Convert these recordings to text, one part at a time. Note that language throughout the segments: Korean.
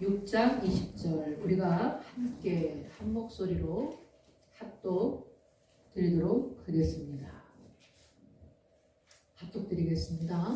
6장 20절 우리가 함께 한 목소리로 합독 드리도록 하겠습니다. 합독 드리겠습니다.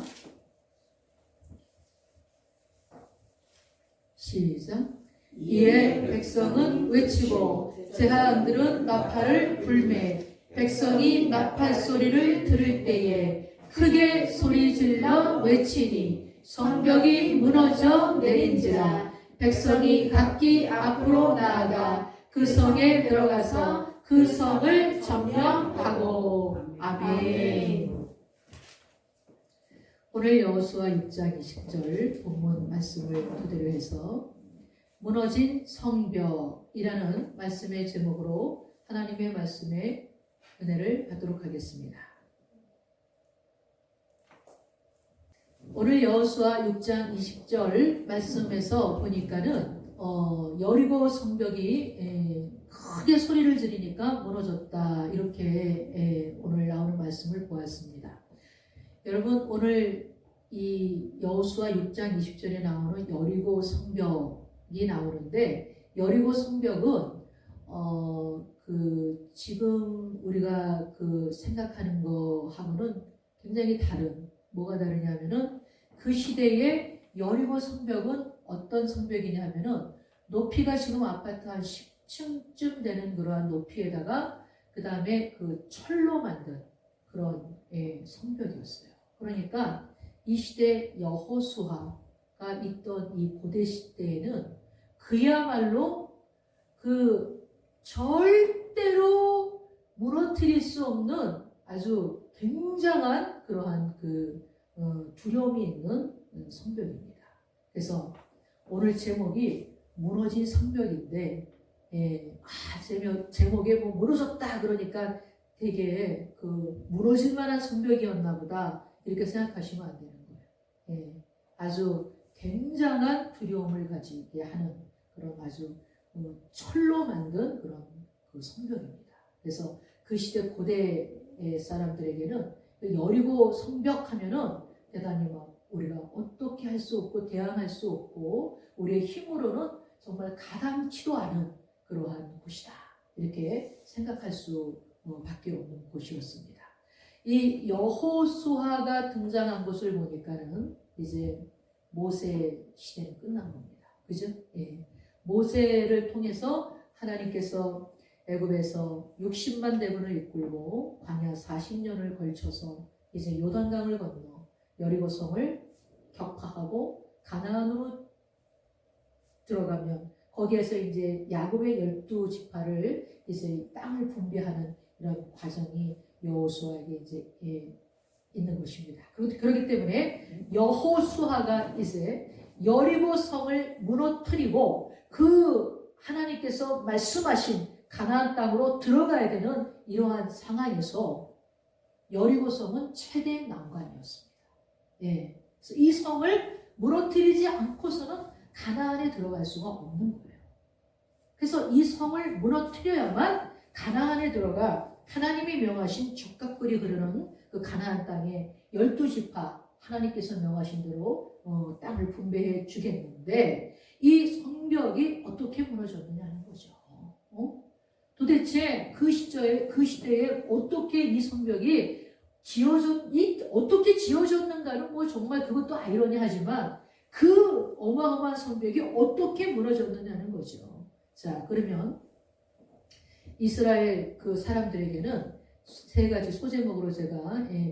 시작. 이에 백성은 외치고 제사장들은 나팔을 불매 백성이 나팔 소리를 들을 때에 크게 소리질러 외치니 성벽이 무너져 내린지라. 백성이 각기 앞으로 나아가 그 성에 들어가서 그 성을 점령하고. 아멘. 오늘 여호수아 6장 20절 본문 말씀을 토대로 해서 무너진 성벽이라는 말씀의 제목으로 하나님의 말씀의 은혜를 받도록 하겠습니다. 오늘 여호수아 6장 20절 말씀에서 보니까는 여리고 성벽이 크게 소리를 지르니까 무너졌다, 이렇게 오늘 나오는 말씀을 보았습니다. 여러분, 오늘 이 여호수아 6장 20절에 나오는 여리고 성벽이 나오는데, 여리고 성벽은 지금 우리가 생각하는 거하고는 굉장히 다른, 뭐가 다르냐면은 그 시대의 여리고 성벽은 어떤 성벽이냐면은 높이가 지금 아파트 한 10층쯤 되는 그러한 높이에다가 그 다음에 철로 만든 그런 성벽이었어요. 그러니까 이 시대 여호수아가 있던 이 고대 시대에는 그야말로 절대로 무너뜨릴 수 없는 아주 굉장한 그러한 두려움이 있는 성벽입니다. 그래서 오늘 제목이 무너진 성벽인데, 제목에 뭐 무너졌다 그러니까 되게 무너질 만한 성벽이었나 보다, 이렇게 생각하시면 안 되는 거예요. 아주 굉장한 두려움을 가지게 하는 그런 아주 철로 만든 그런 성벽입니다. 그래서 그 시대 고대 사람들에게는 여리고 성벽 하면은 대단히 우리가 어떻게 할 수 없고 대항할 수 없고 우리의 힘으로는 정말 가당치도 않은 그러한 곳이다, 이렇게 생각할 수 밖에 없는 곳이었습니다. 이 여호수아가 등장한 것을 보니까는 이제 모세 시대는 끝난 겁니다. 그죠? 모세를 통해서 하나님께서 애굽에서 60만 대군을 이끌고 광야 40년을 걸쳐서 이제 요단강을 건너 여리고성을 격파하고 가나안으로 들어가면 거기에서 이제 야곱의 12지파를 이제 땅을 분배하는 이런 과정이 여호수아에게 이제 있는 것입니다. 그렇기 때문에 여호수아가 이제 여리고성을 무너뜨리고 하나님께서 말씀하신 가나안 땅으로 들어가야 되는 이러한 상황에서 여리고성은 최대의 난관이었습니다. 그래서 이 성을 무너뜨리지 않고서는 가나안에 들어갈 수가 없는 거예요. 그래서 이 성을 무너뜨려야만 가나안에 들어가 하나님이 명하신 적각불이 흐르는 그 가나안 땅에 12지파 하나님께서 명하신 대로 땅을 분배해 주겠는데, 이 성벽이 어떻게 무너졌느냐는 거죠. 도대체 그 시대에 어떻게 이 성벽이 어떻게 지어졌는가는 정말 그것도 아이러니하지만 그 어마어마한 성벽이 어떻게 무너졌느냐는 거죠. 자, 그러면 이스라엘 사람들에게는 세 가지 소제목으로 제가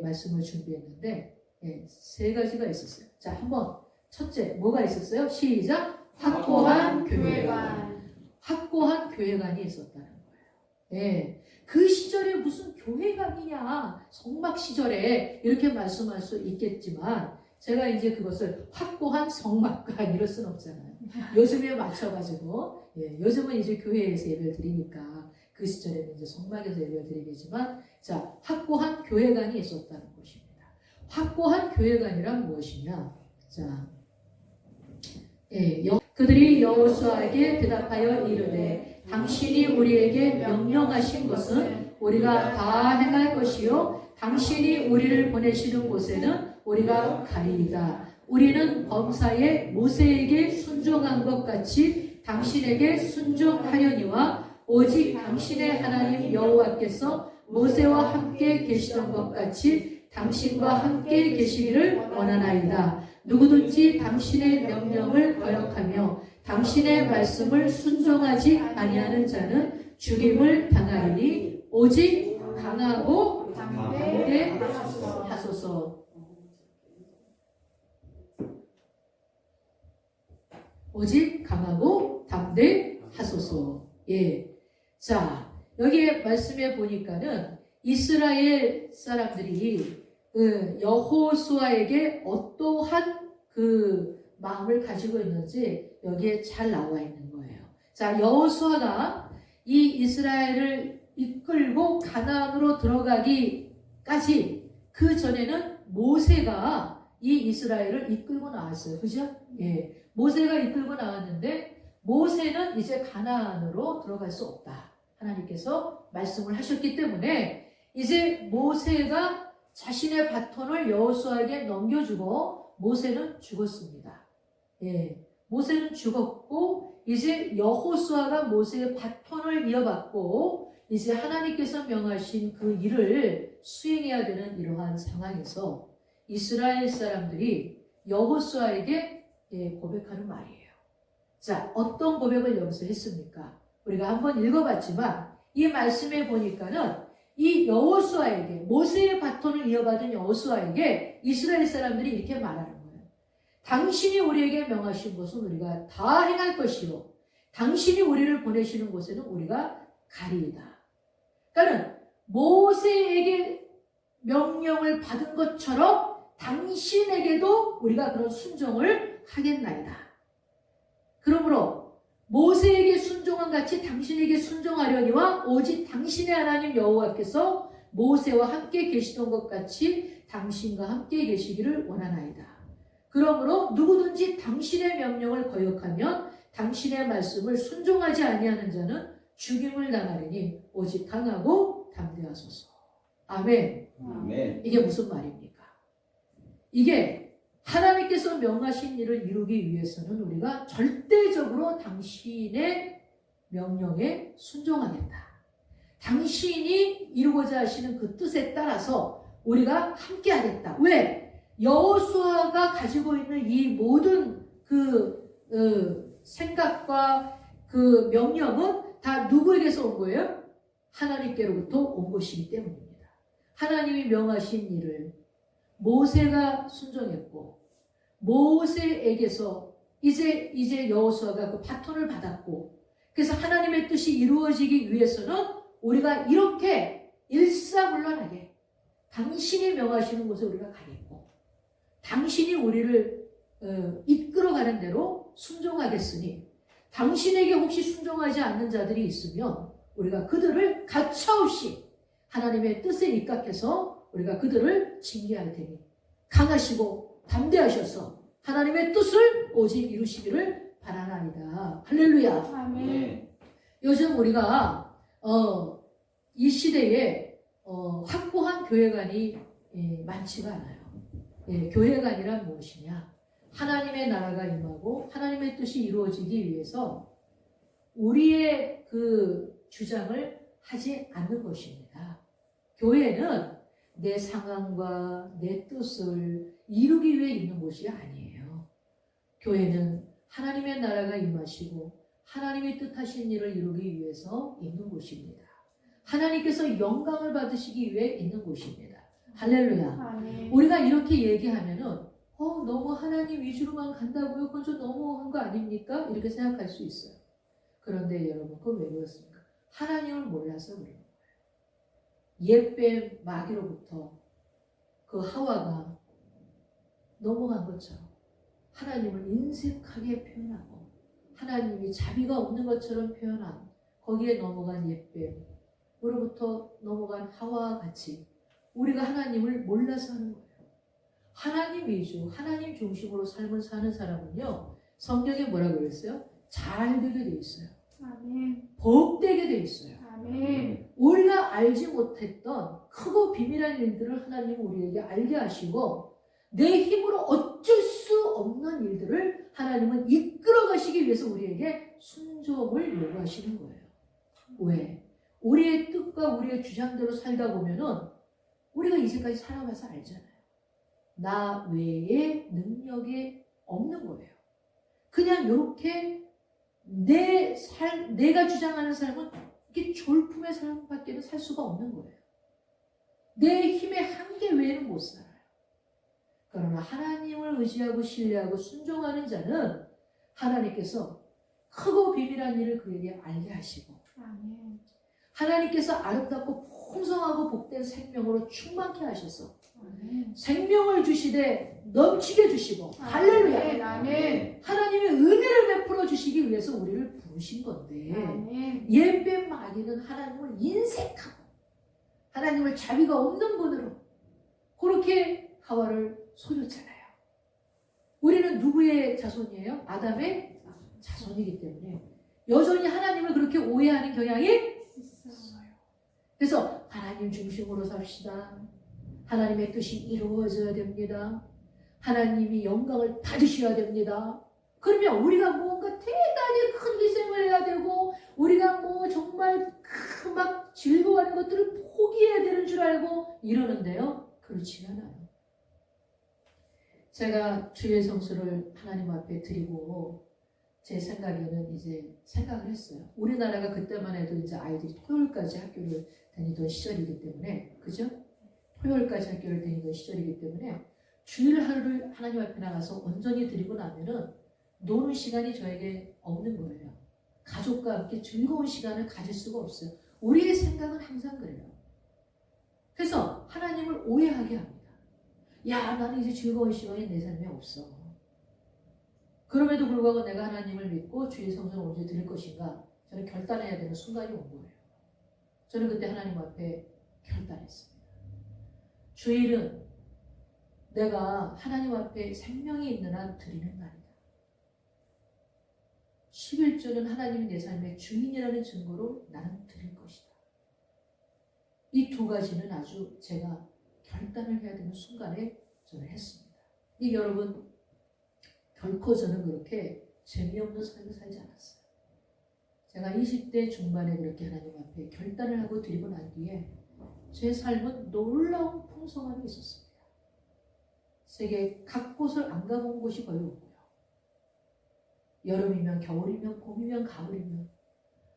말씀을 준비했는데, 세 가지가 있었어요. 자, 한번 첫째 뭐가 있었어요? 시작. 확고한 교회관. 확고한 교회관이 있었다는 거예요. 그 시절에 무슨 교회관이냐, 성막 시절에 이렇게 말씀할 수 있겠지만 제가 이제 그것을 확고한 성막관 이럴 수는 없잖아요. 요즘에 맞춰가지고 요즘은 이제 교회에서 예배를 드리니까 그 시절에는 이제 성막에서 예배를 드리겠지만, 자, 확고한 교회관이 있었다는 것입니다. 확고한 교회관이란 무엇이냐? 자, 그들이 여호수아에게 대답하여 이르되 당신이 우리에게 명령하신 것은 우리가 다 행할 것이요 당신이 우리를 보내시는 곳에는 우리가 가리이다. 우리는 범사에 모세에게 순종한 것 같이 당신에게 순종하려니와 오직 당신의 하나님 여호와께서 모세와 함께 계시던 것 같이 당신과 함께 계시기를 원하나이다. 누구든지 당신의 명령을 거역하며 당신의 말씀을 순종하지 아니하는 자는 죽임을 당하리니 오직 강하고 담대하소서. 오직 강하고 담대하소서. 예. 자, 여기에 말씀해 보니까는 이스라엘 사람들이 여호수아에게 어떠한 그 마음을 가지고 있는지 여기에 잘 나와 있는 거예요. 자, 여호수아가 이 이스라엘을 이끌고 가나안으로 들어가기까지 그 전에는 모세가 이 이스라엘을 이끌고 나왔어요. 그죠? 예. 모세가 이끌고 나왔는데 모세는 이제 가나안으로 들어갈 수 없다. 하나님께서 말씀을 하셨기 때문에 이제 모세가 자신의 바톤을 여호수아에게 넘겨주고 모세는 죽었습니다. 예. 모세는 죽었고 이제 여호수아가 모세의 바톤을 이어받고 이제 하나님께서 명하신 그 일을 수행해야 되는 이러한 상황에서 이스라엘 사람들이 여호수아에게 고백하는 말이에요. 자, 어떤 고백을 여기서 했습니까? 우리가 한번 읽어봤지만 이 말씀에 보니까는 이 여호수아에게 모세의 바톤을 이어받은 여호수아에게 이스라엘 사람들이 이렇게 말하는 거예요. 당신이 우리에게 명하신 것은 우리가 다 행할 것이요 당신이 우리를 보내시는 곳에는 우리가 가리이다. 그러니까 모세에게 명령을 받은 것처럼 당신에게도 우리가 그런 순종을 하겠나이다. 그러므로 모세에게 순종한 같이 당신에게 순종하려니와 오직 당신의 하나님 여호와께서 모세와 함께 계시던 것 같이 당신과 함께 계시기를 원하나이다. 그러므로 누구든지 당신의 명령을 거역하면 당신의 말씀을 순종하지 아니하는 자는 죽임을 당하리니 오직 강하고 담대하소서. 아멘. 아멘. 이게 무슨 말입니까? 이게 하나님께서 명하신 일을 이루기 위해서는 우리가 절대적으로 당신의 명령에 순종하겠다. 당신이 이루고자 하시는 그 뜻에 따라서 우리가 함께 하겠다. 왜? 여호수아가 가지고 있는 이 모든 생각과 그 명령은 다 누구에게서 온 거예요? 하나님께로부터 온 것이기 때문입니다. 하나님이 명하신 일을 모세가 순종했고 모세에게서 이제 여호수아가 그 바톤을 받았고 그래서 하나님의 뜻이 이루어지기 위해서는 우리가 이렇게 일사불란하게 당신이 명하시는 곳에 우리가 가겠고 당신이 우리를 이끌어가는 대로 순종하겠으니 당신에게 혹시 순종하지 않는 자들이 있으면 우리가 그들을 가차없이 하나님의 뜻에 입각해서 우리가 그들을 징계할 테니 강하시고 담대하셔서 하나님의 뜻을 오직 이루시기를 바라나이다. 할렐루야. 아멘. 요즘 우리가 이 시대에 확고한 교회관이 많지가 않아요. 교회관이란 무엇이냐? 하나님의 나라가 임하고 하나님의 뜻이 이루어지기 위해서 우리의 그 주장을 하지 않는 것입니다. 교회는 내 상황과 내 뜻을 이루기 위해 있는 곳이 아니에요. 교회는 하나님의 나라가 임하시고 하나님의 뜻하신 일을 이루기 위해서 있는 곳입니다. 하나님께서 영광을 받으시기 위해 있는 곳입니다. 할렐루야. 아멘. 우리가 이렇게 얘기하면은 너무 하나님 위주로만 간다고요? 그건 좀 너무한 거 아닙니까? 이렇게 생각할 수 있어요. 그런데 여러분, 그건 왜 그렇습니까? 하나님을 몰라서 그래요. 옛뱀 마귀로부터 그 하와가 넘어간 것처럼 하나님을 인색하게 표현하고 하나님이 자비가 없는 것처럼 표현한 거기에 넘어간 옛뱀으로부터 넘어간 하와와 같이 우리가 하나님을 몰라서 하는 거예요. 하나님 위주, 하나님 중심으로 삶을 사는 사람은요, 성경에 뭐라고 그랬어요? 잘 되게 돼 있어요. 아멘. 복되게 돼 있어요. 아멘. 우리가 알지 못했던 크고 비밀한 일들을 하나님은 우리에게 알게 하시고 내 힘으로 어쩔 수 없는 일들을 하나님은 이끌어 가시기 위해서 우리에게 순종을 요구하시는 거예요. 왜? 우리의 뜻과 우리의 주장대로 살다 보면은 우리가 이제까지 살아와서 알잖아요. 나 외에 능력이 없는 거예요. 그냥 이렇게 내가 주장하는 삶은 이렇게 졸품의 삶밖에는 살 수가 없는 거예요. 내 힘의 한계 외에는 못 살아요. 그러나 하나님을 의지하고 신뢰하고 순종하는 자는 하나님께서 크고 비밀한 일을 그에게 알게 하시고 아멘. 하나님께서 아름답고 풍성하고 복된 생명으로 충만케 하셔서 아멘. 생명을 주시되 넘치게 주시고 할렐루야. 아멘. 하나님의 은혜를 베풀어 주시기 위해서 우리를 부르신 건데 아멘. 옛뱀 마귀는 하나님을 인색하고 하나님을 자비가 없는 분으로 그렇게 하와를 속였잖아요. 우리는 누구의 자손이에요? 아담의 자손이기 때문에 여전히 하나님을 그렇게 오해하는 경향이 있어요. 그래서 하나님 중심으로 삽시다. 하나님의 뜻이 이루어져야 됩니다. 하나님이 영광을 받으셔야 됩니다. 그러면 우리가 뭔가 대단히 큰 희생을 해야 되고 우리가 뭐 정말 막 즐거워하는 것들을 포기해야 되는 줄 알고 이러는데요. 그렇지 않아요. 제가 주일 성수를 하나님 앞에 드리고 제 생각에는 이제 생각을 했어요. 우리나라가 그때만 해도 이제 아이들이 토요일까지 학교를 다니던 시절이기 때문에 그죠? 토요일까지 학교를 다니던 시절이기 때문에 주일 하루를 하나님 앞에 나가서 온전히 드리고 나면은 노는 시간이 저에게 없는 거예요. 가족과 함께 즐거운 시간을 가질 수가 없어요. 우리의 생각은 항상 그래요. 그래서 하나님을 오해하게 합니다. 야, 나는 이제 즐거운 시간이 내 삶에 없어. 그럼에도 불구하고 내가 하나님을 믿고 주일 성전을 언제 드릴 것인가 저는 결단해야 되는 순간이 온 거예요. 저는 그때 하나님 앞에 결단했습니다. 주일은 내가 하나님 앞에 생명이 있는 한 드리는 날이다. 11조는 하나님이 내 삶의 주인이라는 증거로 나는 드릴 것이다. 이 두 가지는 아주 제가 결단을 해야 되는 순간에 저는 했습니다. 이 여러분 결코 저는 그렇게 재미없는 삶을 살지 않았어요. 제가 20대 중반에 그렇게 하나님 앞에 결단을 하고 드리고 난 뒤에 제 삶은 놀라운 풍성함이 있었습니다. 세계 각 곳을 안 가본 곳이 거의 없고요. 여름이면 겨울이면 봄이면 가을이면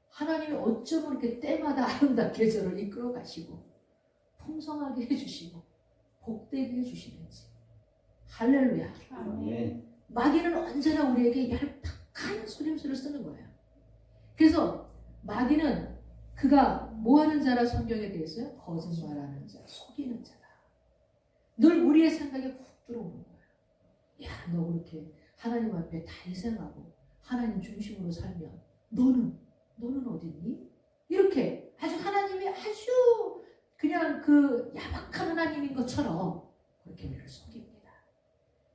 하나님이 어쩌면 이렇게 때마다 아름답게 저를 이끌어 가시고 풍성하게 해주시고 복되게 해주시는지 할렐루야. 아멘. 마귀는 언제나 우리에게 얄팍한 소림수를 쓰는 거예요. 그래서 마귀는 그가 뭐하는 자라 성경에 되어 있어요? 거짓말하는 자, 속이는 자다. 늘 우리의 생각에 훅 들어오는 거예요. 야, 너 그렇게 하나님 앞에 다 희생하고 하나님 중심으로 살면 너는 어딨니? 이렇게 아주 하나님이 아주 그냥 그 야박한 하나님인 것처럼 그렇게 우리를 속입니다.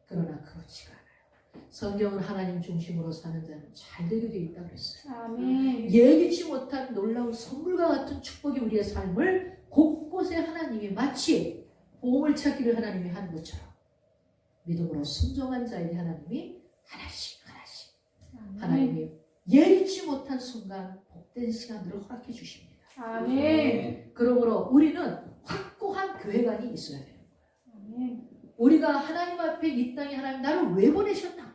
그러나 그렇지가 않아요. 성경은 하나님 중심으로 사는 자는 잘 되게 되어 있다고 그랬어요. 아멘. 예기치 못한 놀라운 선물과 같은 축복이 우리의 삶을 곳곳에 하나님이 마치 보물 찾기를 하나님이 하는 것처럼 믿음으로 순종한 자에게 하나님이 하나씩 하나님이 예기치 못한 순간 복된 시간들을 허락해 주십니다. 아멘. 그러므로 우리는 확고한 교회관이 있어야 돼요. 아멘. 우리가 하나님 앞에 이 땅에 하나님 나를 왜 보내셨나?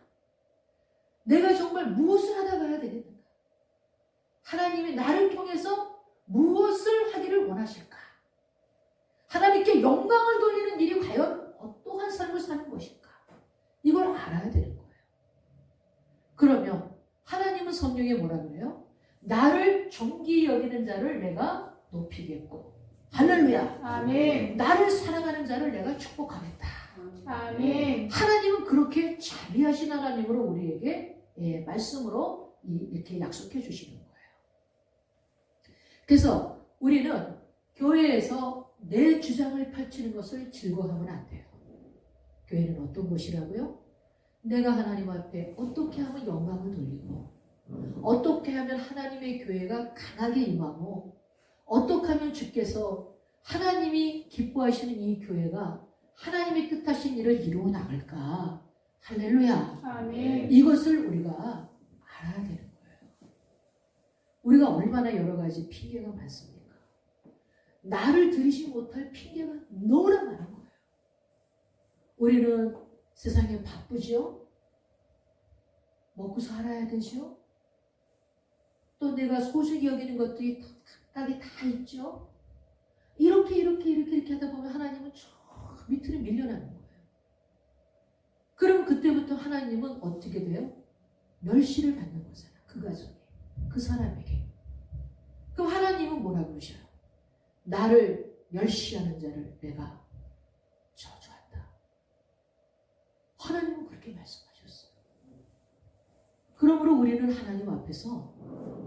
내가 정말 무엇을 하다 가야 되겠는가? 하나님이 나를 통해서 무엇을 하기를 원하실까? 하나님께 영광을 돌리는 일이 과연 어떠한 삶을 사는 것일까? 이걸 알아야 되는 거예요. 그러면 하나님은 성경에 뭐라 그래요? 나를 존귀 여기는 자를 내가 높이겠고 할렐루야. 아멘. 나를 사랑하는 자를 내가 축복하겠다. 아멘. 하나님은 그렇게 자비하신 하나님으로 우리에게 말씀으로 이렇게 약속해 주시는 거예요. 그래서 우리는 교회에서 내 주장을 펼치는 것을 즐거워하면 안 돼요. 교회는 어떤 곳이라고요? 내가 하나님 앞에 어떻게 하면 영광을 돌리고 어떻게 하면 하나님의 교회가 강하게 임하고 어떻게 하면 주께서 하나님이 기뻐하시는 이 교회가 하나님의 뜻하신 일을 이루어 나갈까 할렐루야. 아멘. 이것을 우리가 알아야 되는 거예요. 우리가 얼마나 여러 가지 핑계가 많습니까? 나를 들이지 못할 핑계가 너무나 많은 거예요. 우리는 세상에 바쁘죠? 먹고 살아야 되죠? 또 내가 소중히 여기는 것들이 각각이 다 있죠? 이렇게 하다 보면 하나님은 저 밑으로 밀려나는 거예요. 그럼 그때부터 하나님은 어떻게 돼요? 멸시를 받는 거잖아. 그 가정에, 그 사람에게. 그럼 하나님은 뭐라고 그러셔요? 나를 멸시하는 자를 내가 저주한다. 하나님은 그렇게 말씀하셨어요. 그러므로 우리는 하나님 앞에서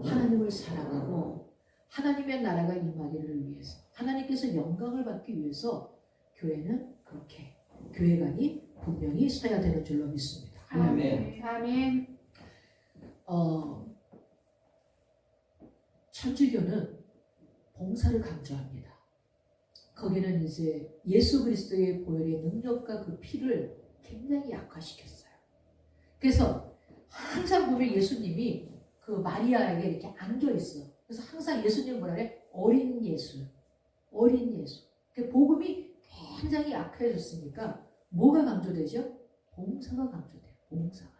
하나님을 사랑하고 하나님의 나라가 임하기를 위해서, 하나님께서 영광을 받기 위해서 교회는 그렇게 교회관이 분명히 서야 되는 줄로 믿습니다. 아멘. 아멘. 천주교는 봉사를 강조합니다. 거기는 이제 예수 그리스도의 보혈의 능력과 그 피를 굉장히 약화시켰어요. 그래서 항상 보면 예수님이 그 마리아에게 이렇게 안겨 있어. 그래서 항상 예수님 뭐라 그래? 어린 예수. 어린 예수. 그 복음이 굉장히 약해졌으니까 뭐가 강조되죠? 봉사가 강조돼요. 봉사가.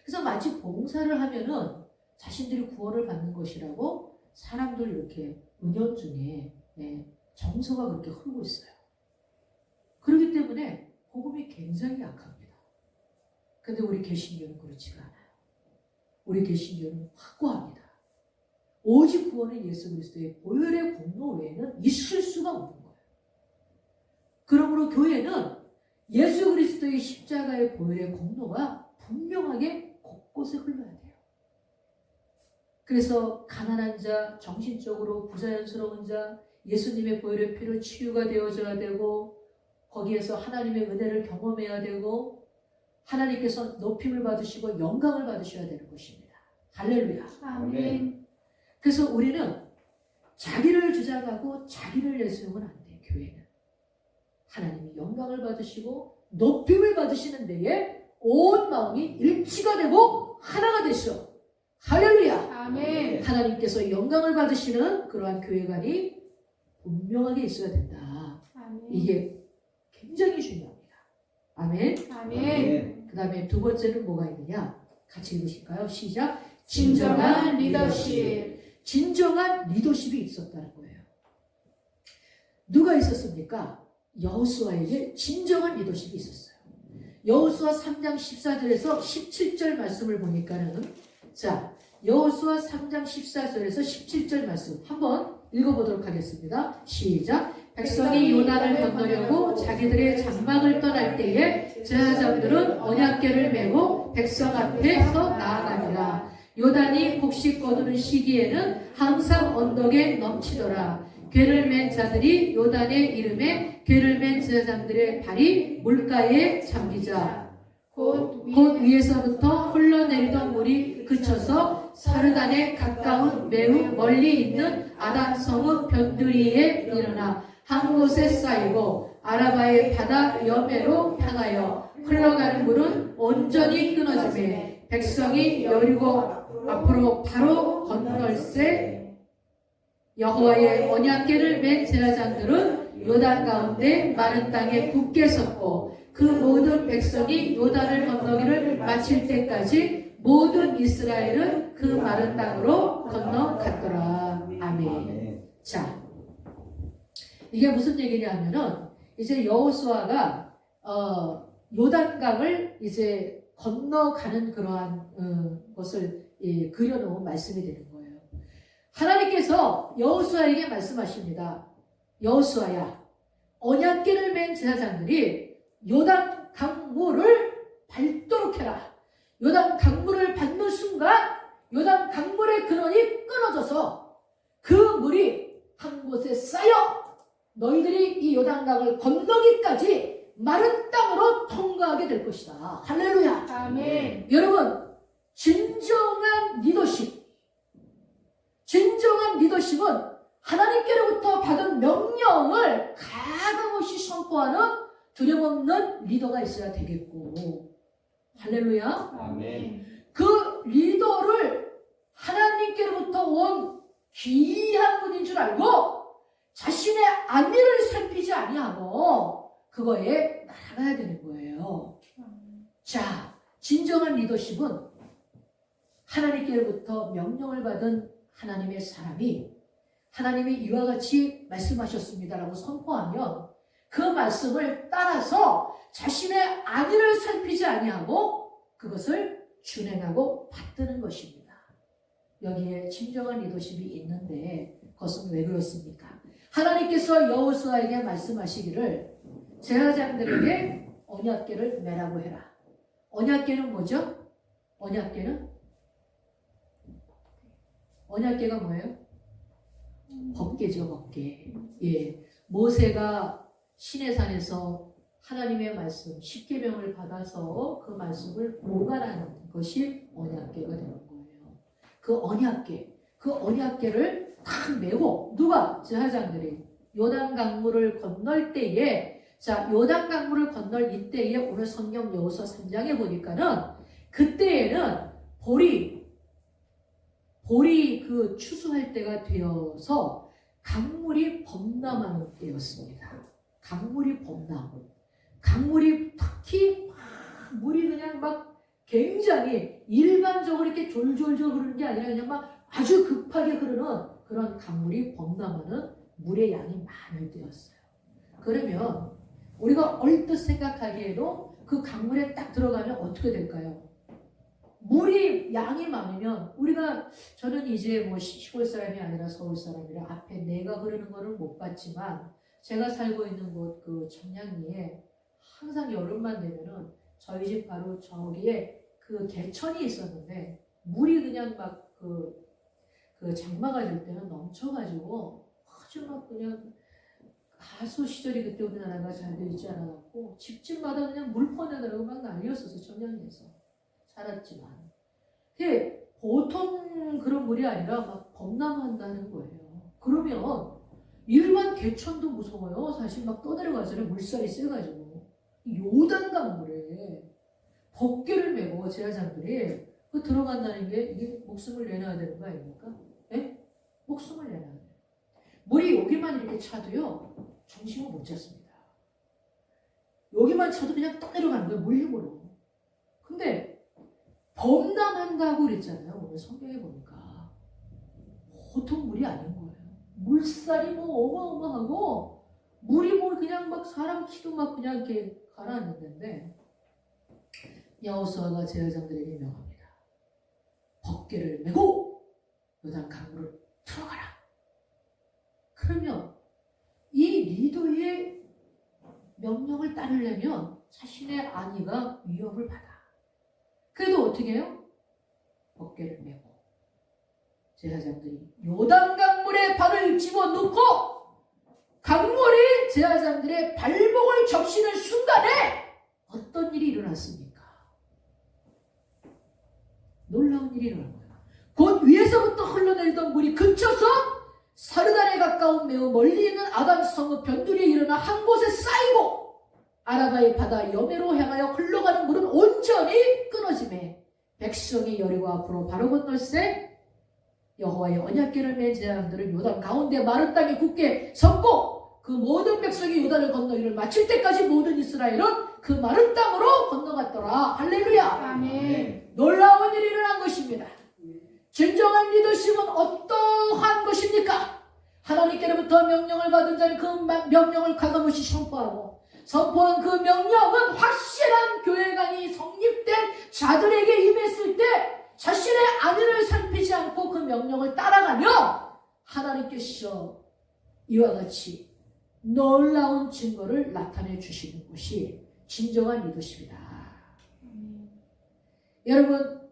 그래서 마치 봉사를 하면은 자신들이 구원을 받는 것이라고 사람들 이렇게 은연중에 정서가 그렇게 흐르고 있어요. 그렇기 때문에 복음이 굉장히 약합니다. 근데 우리 개신교는 그렇지가 않아요. 우리 개신교는 확고합니다. 오직 구원은 예수 그리스도의 보혈의 공로 외에는 있을 수가 없는 거예요. 그러므로 교회는 예수 그리스도의 십자가의 보혈의 공로가 분명하게 곳곳에 흘러야 돼요. 그래서 가난한 자, 정신적으로 부자연스러운 자, 예수님의 보혈의 피로 치유가 되어져야 되고, 거기에서 하나님의 은혜를 경험해야 되고, 하나님께서 높임을 받으시고 영광을 받으셔야 되는 것입니다. 할렐루야. 아멘. 그래서 우리는 자기를 주장하고 자기를 내세우면 안 돼요. 교회는 하나님이 영광을 받으시고 높임을 받으시는 데에 온 마음이 일치가 되고 하나가 되시오. 할렐루야. 아멘. 하나님께서 영광을 받으시는 그러한 교회관이 분명하게 있어야 된다. 아멘. 이게 굉장히 중요합니다. 아멘. 아멘. 그 다음에 두 번째는 뭐가 있느냐? 같이 읽으실까요? 시작. 진정한 리더십. 진정한 리더십이 있었다는 거예요. 누가 있었습니까? 여호수아에게 진정한 리더십이 있었어요. 여호수아 3장 14절에서 17절 말씀을 보니까는, 자, 여호수아 3장 14절에서 17절 말씀 한번 읽어보도록 하겠습니다. 시작. 백성이 요단을 건너려고 자기들의 장막을 떠날 때에 제사장들은 언약궤를 메고 백성 앞에 서 나아가니라. 요단이 곡식 거두는 시기에는 항상 언덕에 넘치더라. 궤를 맨 자들이 요단의 이름에 궤를 맨 제사장들의 발이 물가에 잠기자 곧 위에서부터 흘러내리던 물이 그쳐서 사르단에 가까운 매우 멀리 있는 아단성읍 변두리에 일어나 한 곳에 쌓이고 아라바의 바다 여매로 향하여 흘러가는 물은 온전히 끊어지매 백성이 여리고 앞으로 바로 건널세. 여호와의 언약궤를 맨 제사장들은 요단 가운데 마른 땅에 굳게 섰고 그 모든 백성이 요단을 건너기를 마칠 때까지 모든 이스라엘은 그 마른 땅으로 건너갔더라. 아멘. 자, 이게 무슨 얘기냐면은 이제 여호수아가 요단강을 이제 건너가는 그러한 것을 그려놓은 말씀이 되는 거예요. 하나님께서 여호수아에게 말씀하십니다. 여호수아야, 언약궤를 맨 제사장들이 요단 강물을 밟도록 해라. 요단 강물을 밟는 순간 요단 강물의 근원이 끊어져서 그 물이 한 곳에 쌓여 너희들이 이 요단강을 건너기까지 마른 땅으로 통과하게 될 것이다. 할렐루야. 아멘. 여러분, 진정한 리더십은 하나님께로부터 받은 명령을 가감없이 선포하는 두려움 없는 리더가 있어야 되겠고, 할렐루야. 아멘. 그 리더를 하나님께로부터 온 귀한 분인 줄 알고 자신의 안위를 살피지 아니하고 그거에 날아가야 되는 거예요. 자, 진정한 리더십은 하나님께로부터 명령을 받은 하나님의 사람이 하나님이 이와 같이 말씀하셨습니다라고 선포하면 그 말씀을 따라서 자신의 안위를 살피지 아니하고 그것을 준행하고 받드는 것입니다. 여기에 진정한 리더십이 있는데 그것은 왜 그렇습니까? 하나님께서 여호수아에게 말씀하시기를 제사장들에게 언약궤를 매라고 해라. 언약궤는 뭐죠? 언약궤가 뭐예요? 법궤죠, 법궤. 예, 모세가 시내산에서 하나님의 말씀, 십계명을 받아서 그 말씀을 보관하는 것이 언약궤가 되는 거예요. 그 언약궤를 딱 메고 누가? 제사장들이 요단 강물을 건널 때에 자, 요단 강물을 건널 이때에 오늘 성경 여호수아 3장에 보니까는 그때에는 볼이 그 추수할 때가 되어서 강물이 범람하는 때였습니다. 강물이 특히 물이 그냥 막 굉장히 일반적으로 이렇게 졸졸졸 흐르는 게 아니라 그냥 막 아주 급하게 흐르는 그런 강물이 범람하는 물의 양이 많을 때였어요. 그러면 우리가 얼뜻 생각하기에도 그 강물에 딱 들어가면 어떻게 될까요? 물이 양이 많으면 저는 이제 뭐 시골 사람이 아니라 서울 사람이라 앞에 내가 흐르는 거를 못 봤지만 제가 살고 있는 곳 그 청량리에 항상 여름만 되면은 저희 집 바로 저기에 그 개천이 있었는데 물이 그냥 막 그 장마가 질 때는 넘쳐가지고 아주 막 그냥 가수 시절이 그때 우리나라가 잘 되어 있지 않아갖고 집집마다 그냥 물 퍼내느라고 막 난리였었어. 청량리에서 살았지만 그게 보통 그런 물이 아니라 막 범람한다는 거예요. 그러면 일반 개천도 무서워요. 사실 막 떠내려가잖아요. 물살이 세가지고 요단 강물에 법궤를 메고 제사장들이 그 들어간다는 게 이게 목숨을 내놔야 되는 거 아닙니까? 예? 목숨을 내놔야 돼요. 물이 여기만 이렇게 차도요 정신을 못 잡습니다. 여기만 차도 그냥 떠내려가는 거예요. 물 힘으로. 근데 범람한다고 그랬잖아요. 오늘 성경에 보니까 보통 물이 아닌 거예요. 물살이 뭐 어마어마하고 물이 뭐 그냥 막 사람 키도 막 그냥 이렇게 가라앉는데 여호수아가 제사장들에게 명합니다. 법궤를 메고 요단 강물을 들어가라. 그러면 이 리더의 명령을 따르려면 자신의 안위가 위협을 받아. 그래도 어떻게 해요? 법궤를 메고 제사장들이 요단 강물에 발을 집어넣고 강물이 제사장들의 발목을 적시는 순간에 어떤 일이 일어났습니까? 놀라운 일이 일어난 거예요. 곧 위에서부터 흘러내리던 물이 그쳐서 사르단에 가까운 매우 멀리 있는 아담 성읍 변두리에 일어나 한 곳에 쌓이고 아라바의 바다 여매로 향하여 흘러가는 물은 온전히 끊어지매 백성이 여리고 앞으로 바로 건널새 여호와의 언약궤를 맨 제사장들은 요단 가운데 마른 땅에 굳게 섰고 그 모든 백성이 요단을 건너기를 마칠 때까지 모든 이스라엘은 그 마른 땅으로 건너갔더라. 할렐루야. 아멘. 놀라운 일이 일어난 것입니다. 진정한 리더십은 어떠한 것입니까? 하나님께로부터 명령을 받은 자는 그 명령을 가감없이 선포한 그 명령은 확실한 교회관이 성립된 자들에게 임했을 때 자신의 안위를 살피지 않고 그 명령을 따라가며 하나님께서 이와 같이 놀라운 증거를 나타내 주시는 것이 진정한 리더십이다. 여러분,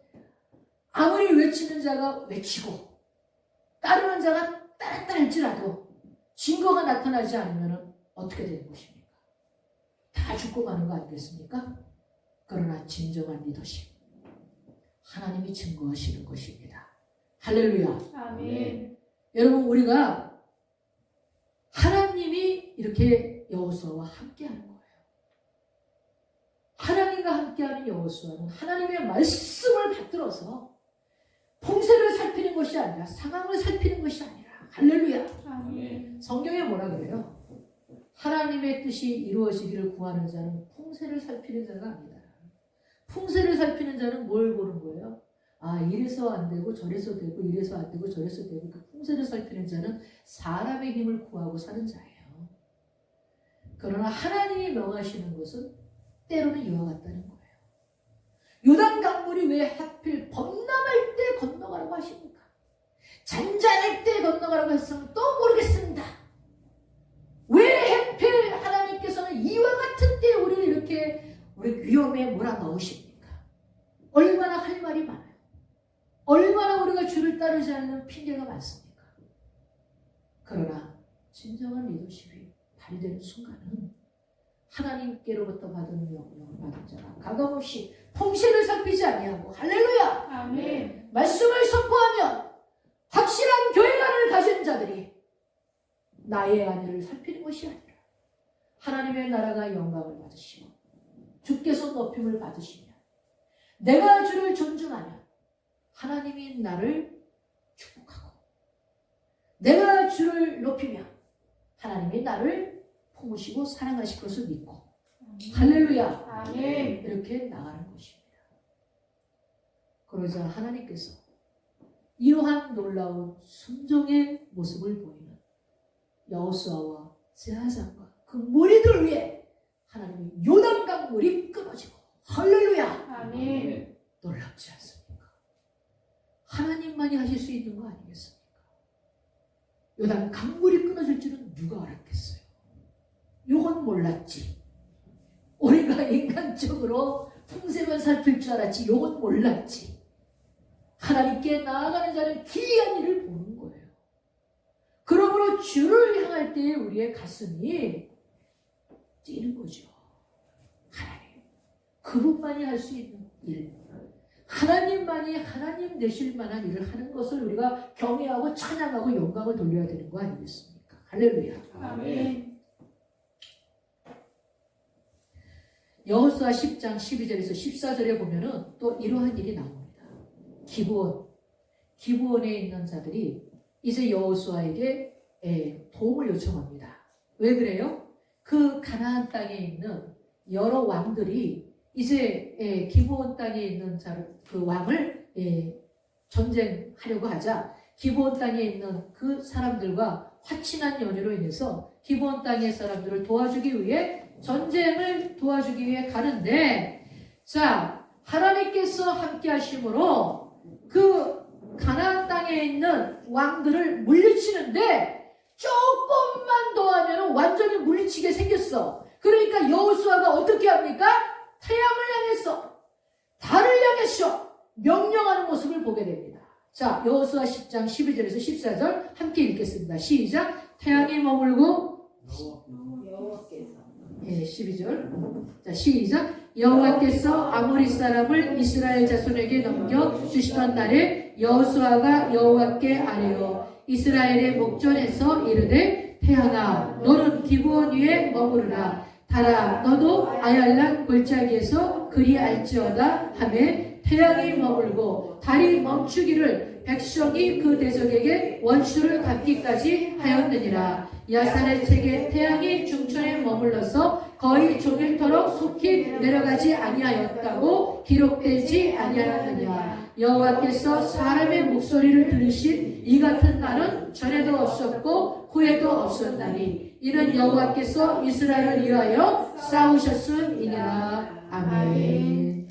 아무리 외치는 자가 외치고 따르는 자가 따랐다 할지라도 증거가 나타나지 않으면 어떻게 되는 것입니까? 다 죽고 가는 거 아니겠습니까? 그러나 진정한 리더십, 하나님이 증거하시는 것입니다. 할렐루야. 아멘. 여러분, 우리가 하나님이 이렇게 여호수아와 함께하는 거예요. 하나님과 함께하는 여호수아는 하나님의 말씀을 받들어서 풍세를 살피는 것이 아니라 상황을 살피는 것이 아니라 할렐루야. 아멘. 성경에 뭐라 그래요? 하나님의 뜻이 이루어지기를 구하는 자는 풍세를 살피는 자가 아니다. 풍세를 살피는 자는 뭘 보는 거예요? 아, 이래서 안 되고 저래서 되고 이래서 안 되고 저래서 되고. 그 풍세를 살피는 자는 사람의 힘을 구하고 사는 자예요. 그러나 하나님이 명하시는 것은 때로는 이와 같다는 거예요. 요단 강물이 왜 하필 범람할 때 건너가라고 하십니까? 잔잔할 때 건너가라고 했으면 또 모르겠습니다. 왜 하필 하나님께서는 이와 같은 때 우리를 이렇게 우리 위험에 몰아넣으십니까? 얼마나 할 말이 많아요. 얼마나 우리가 주를 따르지 않는 핑계가 많습니까? 그러나 진정한 리더십이 발휘되는 순간은 하나님께로부터 받은 명령을 받은 자가 가감없이 풍세를 살피지 아니하고 할렐루야! 아멘. 말씀을 선포하며 확실한 교회관을 가진 자들이 나의 아내를 살피는 것이 아니라 하나님의 나라가 영광을 받으시고 주께서 높임을 받으시며 내가 주를 존중하며 하나님이 나를 축복하고 내가 주를 높이며 하나님이 나를 품으시고 사랑하실 것을 믿고 할렐루야 아멘. 이렇게 나가는 것입니다. 그러자 하나님께서 이러한 놀라운 순종의 모습을 보이는 여호수아와 제사장과 그 무리들 위에 하나님의 요단강 물이 끊어지고 할렐루야 아멘. 놀랍지 않습니까? 하나님만이 하실 수 있는 거 아니겠습니까? 요단 강물이 끊어질 줄은 누가 알았겠어요? 요건 몰랐지. 우리가 인간적으로 풍세만 살필 줄 알았지. 요건 몰랐지. 하나님께 나아가는 자는 기이한 일을 보는 거예요. 그러므로 주를 향할 때에 우리의 가슴이 뛰는 거죠. 하나님, 그분만이 할 수 있는 일, 하나님만이 하나님 되실 만한 일을 하는 것을 우리가 경외하고 찬양하고 영광을 돌려야 되는 거 아니겠습니까? 할렐루야. 아멘. 여호수아 10장 12절에서 14절에 보면은 또 이러한 일이 나옵니다. 기브온에 있는 자들이 이제 여호수아에게 도움을 요청합니다. 왜 그래요? 그 가나안 땅에 있는 여러 왕들이 이제 기브온 땅에 있는 그 왕을 전쟁하려고 하자 기브온 땅에 있는 그 사람들과 화친한 연유로 인해서 기브온 땅의 사람들을 도와주기 위해 전쟁을 도와주기 위해 가는데, 자, 하나님께서 함께 하심으로 그 가나안 땅에 있는 왕들을 물리치는데 조금만 더 하면 완전히 물리치게 생겼어. 그러니까 여호수아가 어떻게 합니까? 태양을 향해서 달을 향해서 명령하는 모습을 보게 됩니다. 자, 여호수아 10장 12절에서 14절 함께 읽겠습니다. 시작. 태양이 머물고 여호와께서 12절. 자, 시작. 여호와께서 아모리 사람을 이스라엘 자손에게 넘겨 주시던 날에 여호수아가 여호와께 아뢰어 이스라엘의 목전에서 이르되 태양아 너는 기브온 위에 머무르라 달아 너도 아얄란 골짜기에서 그리 알지어다 하매 태양이 머물고 달이 멈추기를 백성이 그 대적에게 원수를 갚기까지 하였느니라. 야산의 책에 태양이 중천에 머물러서 거의 종일토록 속히 내려가지 아니하였다고 기록되지 아니하였느냐. 여호와께서 사람의 목소리를 들으신 이 같은 날은 전에도 없었고 후에도 없었나니 이는 여호와께서 이스라엘을 위하여 싸우셨음이니라. 아멘.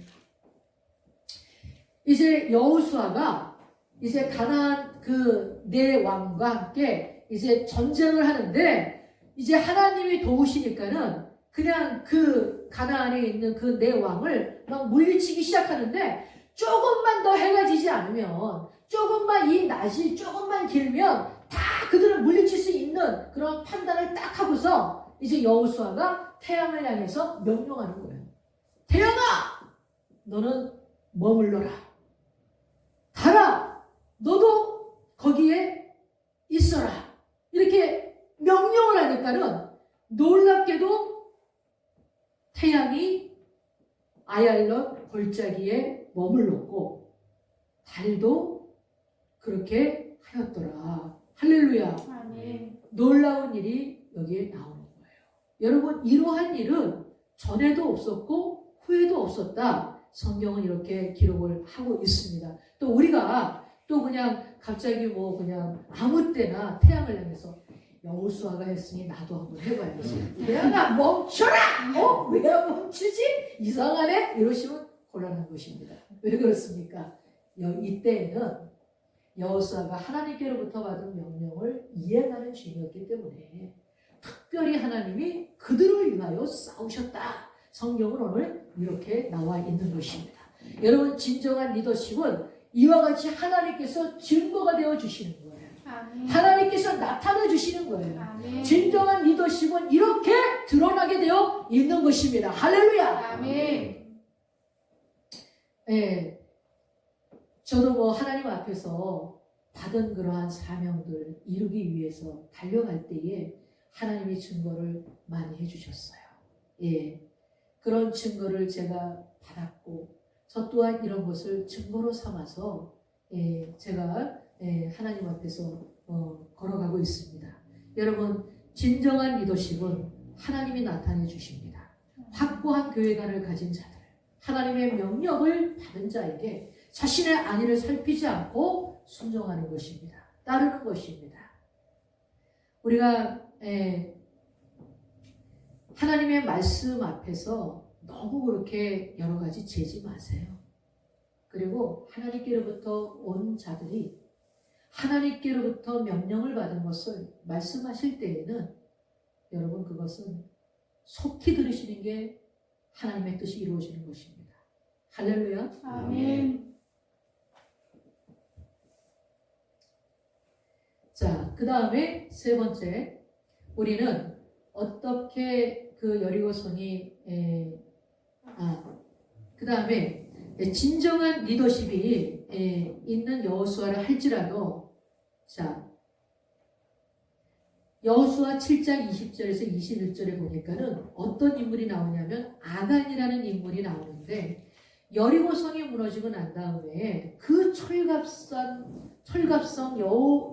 이제 여호수아가 이제 가나안 그 네 왕과 함께 이제 전쟁을 하는데 이제 하나님이 도우시니까는 그냥 그 가나안에 있는 그 네 왕을 막 물리치기 시작하는데 조금만 더 해가 지지 않으면 조금만 이 낮이 조금만 길면 다 그들을 물리칠 수 있는 그런 판단을 딱 하고서 이제 여호수아가 태양을 향해서 명령하는 거예요. 태양아 너는 머물러라. 달아 너도 거기에 있어라. 이렇게 명령을 하니까는 놀랍게도 태양이 아얄론 골짜기에 머물렀고 달도 그렇게 하였더라. 할렐루야. 아멘. 놀라운 일이 여기에 나오는 거예요. 여러분, 이러한 일은 전에도 없었고 후에도 없었다. 성경은 이렇게 기록을 하고 있습니다. 또 우리가 또 그냥 갑자기 뭐 그냥 아무 때나 태양을 향해서 여호수아가 했으니 나도 한번 해봐야지. 태양아 멈춰라! 왜 멈추지? 이상하네? 이러시면 곤란한 것입니다. 왜 그렇습니까? 이때에는 여호수아가 하나님께로부터 받은 명령을 이행하는 중이었기 때문에 특별히 하나님이 그들을 위하여 싸우셨다. 성경은 오늘 이렇게 나와 있는 것입니다. 여러분, 진정한 리더십은 이와 같이 하나님께서 증거가 되어 주시는 거예요. 아멘. 하나님께서 나타내 주시는 거예요. 아멘. 진정한 리더십은 이렇게 드러나게 되어 있는 것입니다. 할렐루야. 아멘. 예. 저도 뭐 하나님 앞에서 받은 그러한 사명들 이루기 위해서 달려갈 때에 하나님이 증거를 많이 해주셨어요. 예. 그런 증거를 제가 받았고 저 또한 이런 것을 증거로 삼아서 제가 하나님 앞에서 걸어가고 있습니다. 여러분, 진정한 리더십은 하나님이 나타내 주십니다. 확고한 교회관을 가진 자들, 하나님의 명령을 받은 자에게 자신의 안위를 살피지 않고 순종하는 것입니다. 따르는 것입니다. 우리가 하나님의 말씀 앞에서 너무 그렇게 여러 가지 재지 마세요. 그리고 하나님께로부터 온 자들이 하나님께로부터 명령을 받은 것을 말씀하실 때에는 여러분, 그것은 속히 들으시는 게 하나님의 뜻이 이루어지는 것입니다. 할렐루야. 아멘. 자, 그 다음에 세 번째, 우리는 어떻게 그 여리고성이 그 다음에 진정한 리더십이 있는 여호수아를 할지라도, 자, 여호수아 7장 20절에서 21절에 보니까는 어떤 인물이 나오냐면 아간이라는 인물이 나오는데, 여리고성이 무너지고 난 다음에 그 철갑성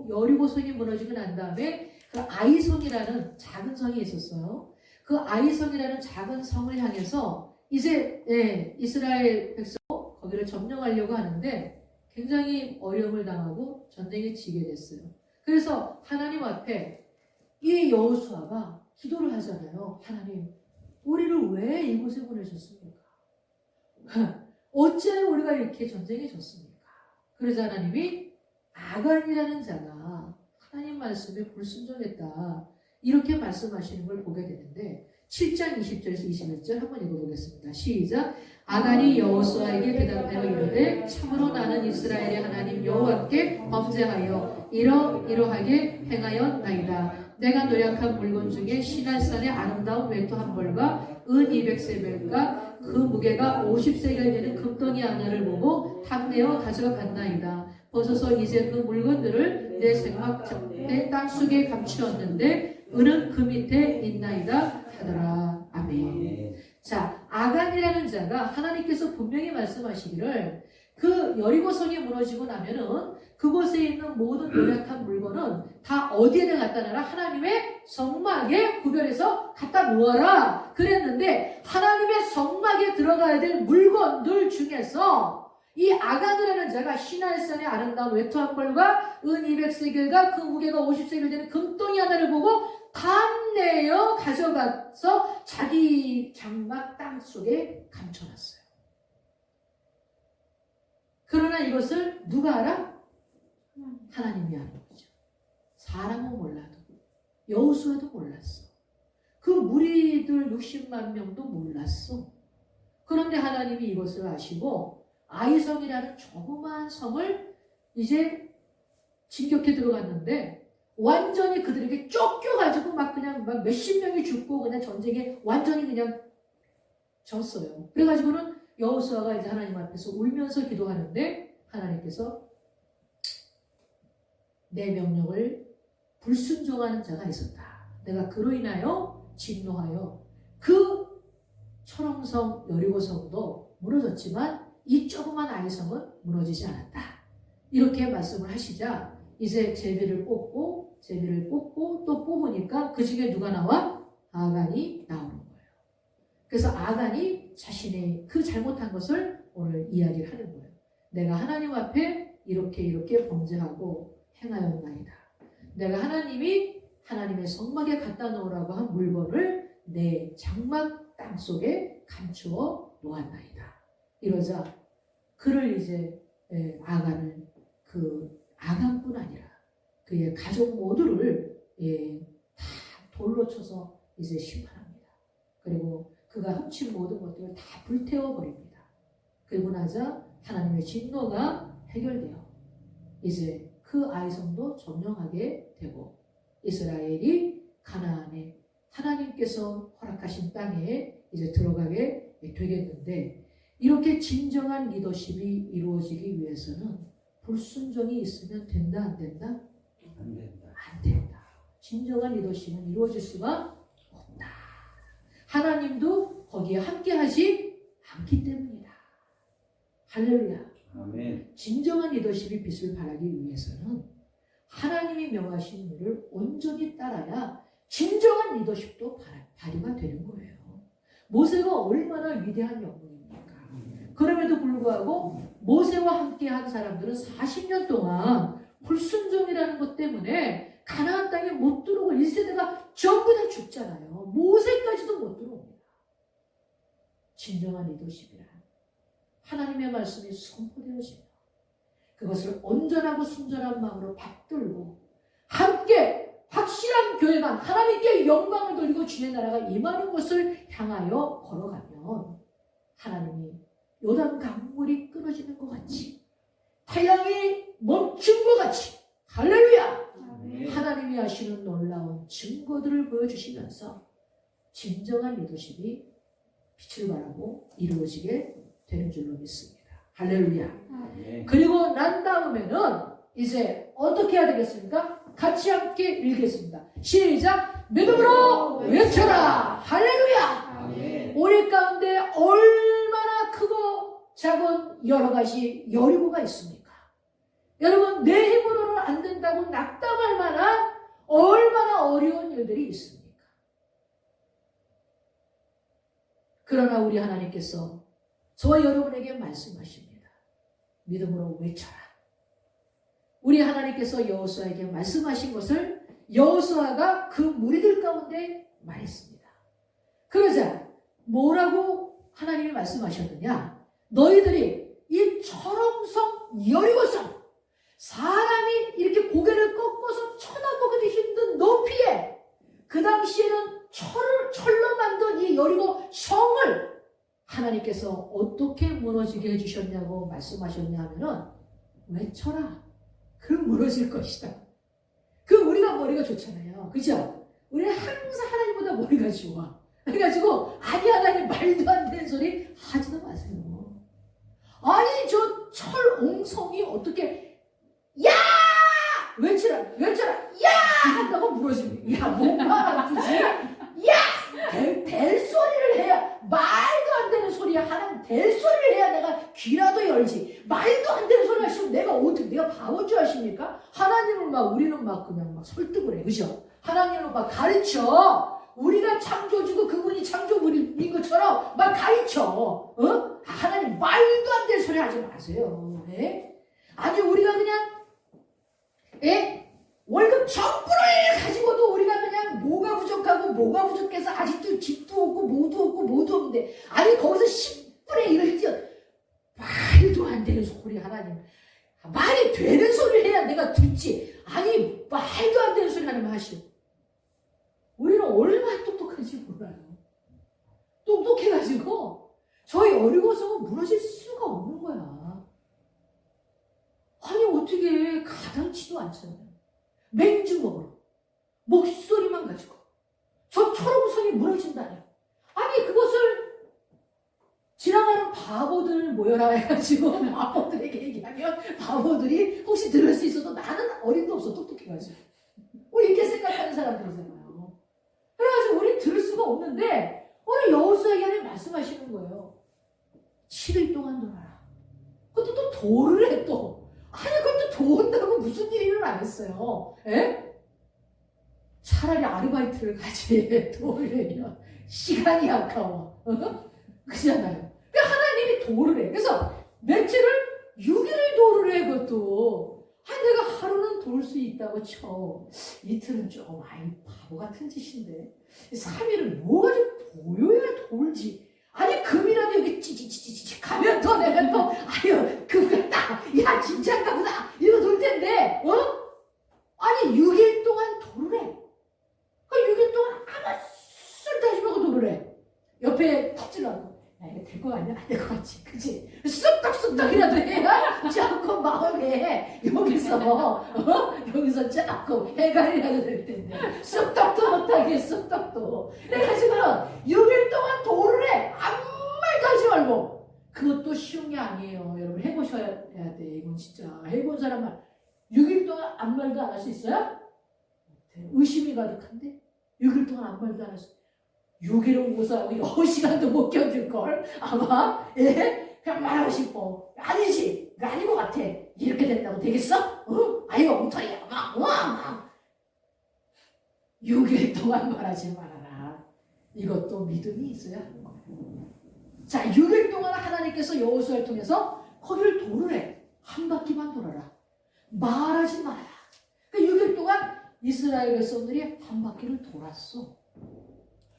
여리고성이 무너지고 난 다음에 그 아이성이라는 작은 성이 있었어요. 그 아이성이라는 작은 성을 향해서 이제 이스라엘 백성 거기를 점령하려고 하는데 굉장히 어려움을 당하고 전쟁에 지게 됐어요. 그래서 하나님 앞에 이 여호수아가 기도를 하잖아요. 하나님, 우리를 왜 이곳에 보내셨습니까? 어째 우리가 이렇게 전쟁에 졌습니까? 그러자 하나님이 아간이라는 자가 하나님 말씀에 불순종했다, 이렇게 말씀하시는 걸 보게 되는데 7장 20절에서 21절 한번 읽어보겠습니다. 시작. 아간이 여호수아에게 대답하여 이르되 참으로 나는 이스라엘의 하나님 여호와께 범죄하여 이러하게 행하였나이다. 내가 노력한 물건 중에 시날산의 아름다운 외투 한 벌과 은 200세벨과 그 무게가 50세겔 되는 금덩이 하나를 보고 탐내어 가져갔나이다. 벗어서 이제 그 물건들을 내 생막장대 땅속에 감추었는데 은은 그 밑에 있나이다 하더라. 아멘. 자, 아간이라는 자가 하나님께서 분명히 말씀하시기를 그 여리고성이 무너지고 나면은 그곳에 있는 모든 노력한 물건은 다 어디에 갖다 놔라? 하나님의 성막에 구별해서 갖다 놓아라 그랬는데, 하나님의 성막에 들어가야 될 물건들 중에서 이 아간이라는 자가 시날산의 아름다운 외투 한 벌과 은 200세겔과 그 무게가 50세겔 되는 금덩이 하나를 보고 탐내어 가져가서 자기 장막 땅속에 감춰놨어요. 그러나 이것을 누가 알아? 하나님이 아는 거죠. 사람은 몰라도, 여호수아도 몰랐어. 그 무리들 60만 명도 몰랐어. 그런데 하나님이 이것을 아시고 아이성이라는 조그마한 성을 이제 진격해 들어갔는데 완전히 그들에게 쫓겨가지고 막 몇십 명이 죽고 그냥 전쟁에 완전히 그냥 졌어요. 그래가지고는 여호수아가 이제 하나님 앞에서 울면서 기도하는데 하나님께서 내 명령을 불순종하는 자가 있었다. 내가 그로 인하여 진노하여 그 철옹성 여리고성도 무너졌지만 이 조그만 아이성은 무너지지 않았다. 이렇게 말씀을 하시자 이제 제비를 뽑고 또 뽑으니까 그 중에 누가 나와? 아간이 나오는 거예요. 그래서 아간이 자신의 그 잘못한 것을 오늘 이야기를 하는 거예요. 내가 하나님 앞에 이렇게 범죄하고 행하였나이다. 내가 하나님이 하나님의 성막에 갖다 놓으라고 한 물건을 내 장막 땅속에 감추어 놓았나이다. 이러자 그를 이제 아간을 그 아간뿐 아니라 그의 가족 모두를 다 돌로 쳐서 이제 심판합니다. 그리고 그가 훔친 모든 것들을 다 불태워 버립니다. 그리고 나자 하나님의 진노가 해결되어 이제 그 아이성도 점령하게 되고 이스라엘이 가나안에 하나님께서 허락하신 땅에 이제 들어가게 되겠는데 이렇게 진정한 리더십이 이루어지기 위해서는 불순종이 있으면 된다 안 된다? 안 된다. 안 된다. 진정한 리더십은 이루어질 수가 없다. 하나님도 거기에 함께하지 않기 때문이다. 할렐루야. 아멘. 진정한 리더십이 빛을 발하기 위해서는 하나님이 명하신 일을 온전히 따라야 진정한 리더십도 발휘가 되는 거예요. 모세가 얼마나 위대한 영웅입니까? 그럼에도 불구하고 모세와 함께한 사람들은 40년 동안 불순종이라는 것 때문에 가나안 땅에 못 들어오고 1세대가 전부 다 죽잖아요. 모세까지도 못 들어옵니다. 진정한 리더십이란 하나님의 말씀이 선포되어지며 그것을 온전하고 순전한 마음으로 받들고 함께 확실한 교회만 하나님께 영광을 돌리고 주의 나라가 임하는 것을 향하여 걸어가면 하나님이 요단 강물이 끊어지는 것 같이 태양이 멈춘 것 같이 할렐루야 아멘. 하나님이 하시는 놀라운 증거들을 보여주시면서 진정한 리더십이 빛을 발하고 이루어지게 되는 줄로 믿습니다. 할렐루야. 아멘. 그리고 난 다음에는 이제 어떻게 해야 되겠습니까? 같이 함께 읽겠습니다. 시작! 믿음으로 외쳐라! 할렐루야! 아멘. 우리 가운데 얼마나 크고 작은 여러 가지 여리고가 있습니까? 여러분 내 힘으로는 안 된다고 낙담할 만한 얼마나 어려운 일들이 있습니까? 그러나 우리 하나님께서 저와 여러분에게 말씀하십니다. 믿음으로 외쳐라. 우리 하나님께서 여호수아에게 말씀하신 것을 여호수아가 그 무리들 가운데 말했습니다. 그러자 뭐라고 하나님이 말씀하셨느냐? 너희들이 이 철옹성 여리고성 사람이 이렇게 고개를 꺾어서 쳐다보기도 힘든 높이에 그 당시에는 철로 만든 이 여리고 성을 하나님께서 어떻게 무너지게 해주셨냐고 말씀하셨냐 하면은 외쳐라. 그럼 무너질 것이다. 그럼 우리가 머리가 좋잖아요. 그죠? 우리는 항상 하나님보다 머리가 좋아. 그래가지고 아니 하나님 말도 안 되는 소리 하지도 마세요. 아니 저 철옹성이 어떻게 야! 외쳐라 야! 한다고 무너집니다. 야 뭔가 아프지? 야! 될 소리를 해야 말도 안 되는 소리 하나님 될 소리를 해야 내가 귀라도 열지 말도 안 되는 소리 하시면 내가 어떻게 내가 바본 줄 아십니까? 하나님을 막 우리는 막 그냥 막 설득을 해 그죠? 하나님을 막 가르쳐 우리가 창조주고 그분이 창조물인 것처럼 막 가르쳐 어? 하나님 말도 안 되는 소리 하지 마세요. 네? 아니 우리가 그냥 월급 전부를 가지고도 우리가 그냥 뭐가 부족하고 뭐가 부족해서 아직도 집도 없고 뭐도 없는데 아니 거기서 10분의 1을 뛰어 말도 안 되는 소리 하나님 말이 되는 소리를 해야 내가 듣지 아니 말도 안 되는 소리 하나님 하시오. 우리는 얼마나 똑똑한지 몰라요. 똑똑해가지고 저희 어리고성은 무너질 수가 없는 거야. 아니 어떻게 가당치도 않잖아요. 맹주먹으로 목소리만 가지고 저 초롱성이 무너진다니 아니 그것을 지나가는 바보들 모여라 해가지고 바보들에게 얘기하면 바보들이 혹시 들을 수 있어도 나는 어림도 없어 똑똑해가지고 우리 이렇게 생각하는 사람들이잖아요. 그래가지고 우리 들을 수가 없는데 오늘 여호수아에게 하나님 말씀하시는 거예요. 7일 동안 놀아라. 그것도 또 도를 해 또. 아니 그것도 도운다고 무슨 일을 안 했어요. 에? 차라리 아르바이트를 가지. 도를 내면 시간이 아까워. 그렇잖아요. 그러니까 하나님이 도를 해. 그래서 며칠을 6일을 도를 해. 그것도 내가 하루는 돌 수 있다고 쳐. 이틀은 좀 바보 같은 짓인데 3일은 뭐가 좀 보여야 돌지. 아니 금이라도 여기 찌찌찌찌 가면 더 내가 또 금 같다. 야 진짜인가 보다. 이거 돌 텐데 아니 6일 동안 돌을 해. 그 6일 동안 아무 쓸데없이 말고 돌을 해. 옆에 탁질러고 이거 될 거 같냐? 안 될 거 같지, 그치? 쑥덕쑥덕이라도 해야 자꾸 마음에 여기서 자꾸 해갈이라도 될 텐데 쑥덕도 못하게 쑥덕도. 그래가지고는 6일 동안 도를 해. 아무 말도 하지 말고. 그것도 쉬운 게 아니에요. 여러분 해보셔야 돼. 이건 진짜 해본 사람은 6일 동안 아무 말도 안 할 수 있어요? 의심이 가득한데 6일 동안 아무 말도 안 할 수 있어요. 6일은 무사하고 10시간도 못 견딜걸 아마. 예? 그냥 말하고 싶어. 아니지. 그거 아닌 것 같아. 이렇게 된다고 되겠어? 아유 엉터리야. 막 6일 동안 말하지 말아라. 이것도 믿음이 있어야 하는 거예요. 자, 6일 동안 하나님께서 여호수아를 통해서 거기를 도를 해. 한 바퀴만 돌아라. 말하지 마라. 그러니까 6일 동안 이스라엘 백성들이 한 바퀴를 돌았어.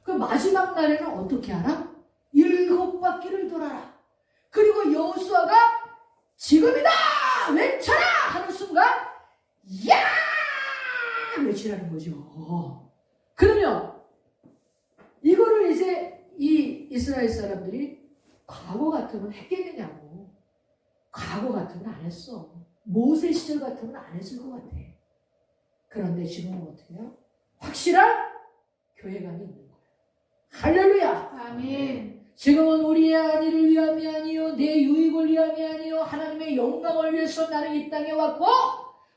그 마지막 날에는 어떻게 하나? 7바퀴를 돌아라. 그리고 여호수아가 지금이다! 외쳐라! 하는 순간 야! 외치라는 거죠. 그러면 이거를 이제 이 이스라엘 사람들이 과거 같으면 했겠느냐고. 과거 같으면 안 했어. 모세 시절 같으면 안 했을 것 같아. 그런데 지금은 어떻게 해요? 확실한 교회감이 있는 거예요. 할렐루야. 아멘. 지금은 우리의 안위를 위함이 아니요 내 유익을 위함이 아니요 하나님의 영광을 위해서 나는 이 땅에 왔고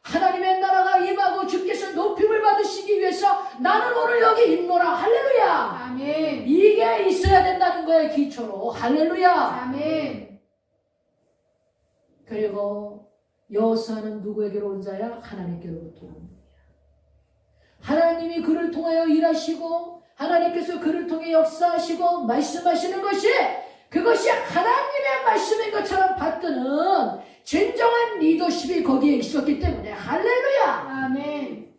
하나님의 나라가 임하고 주께서 높임을 받으시기 위해서 나는 오늘 여기 있노라. 할렐루야. 아멘. 이게 있어야 된다는 거예요. 기초로. 할렐루야. 아멘. 그리고 여호수아는 누구에게로 온 자야? 하나님께로부터 온 자야. 하나님이 그를 통하여 일하시고 하나님께서 그를 통해 역사하시고 말씀하시는 것이 그것이 하나님의 말씀인 것처럼 받드는 진정한 리더십이 거기에 있었기 때문에 할렐루야. 아멘.